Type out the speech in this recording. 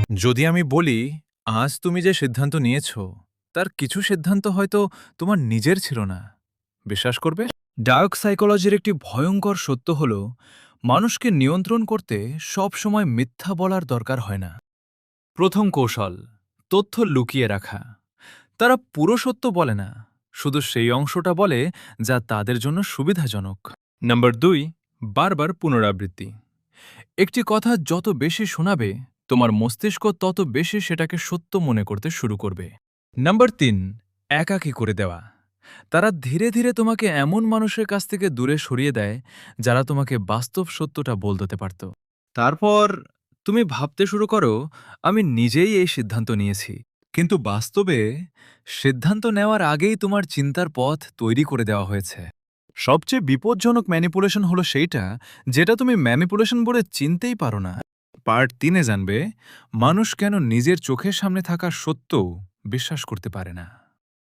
যদি আমি বলি আজ তুমি যে সিদ্ধান্ত নিয়েছ তার কিছু সিদ্ধান্ত হয়তো তোমার নিজের ছিল না, বিশ্বাস করবে? ডার্ক সাইকোলজির একটি ভয়ঙ্কর সত্য হল মানুষকে নিয়ন্ত্রণ করতে সব সময় মিথ্যা বলার দরকার হয় না। প্রথম কৌশল, তথ্য লুকিয়ে রাখা। তারা পুরো সত্য বলে না, শুধু সেই অংশটা বলে যা তাদের জন্য সুবিধাজনক। নাম্বার 2, বারবার পুনরাবৃত্তি। একটি কথা যত বেশি শোনাবে তোমার মস্তিষ্ক তত বেশি সেটাকে সত্য মনে করতে শুরু করবে। নাম্বার 3, একাকী করে দেওয়া। তারা ধীরে ধীরে তোমাকে এমন মানুষের কাছ থেকে দূরে সরিয়ে দেয় যারা তোমাকে বাস্তব সত্যটা বলতে পারত। তারপর তুমি ভাবতে শুরু করো, আমি নিজেই এই সিদ্ধান্ত নিয়েছি। কিন্তু বাস্তবে সিদ্ধান্ত নেওয়ার আগেই তোমার চিন্তার পথ তৈরি করে দেওয়া হয়েছে। সবচেয়ে বিপজ্জনক ম্যানিপুলেশন হলো সেইটা যেটা তুমি ম্যানিপুলেশন বলে চিনতেই পারো না। পার্ট 3-এ জানবে মানুষ কেন নিজের চোখের সামনে থাকা সত্যও বিশ্বাস করতে পারে না।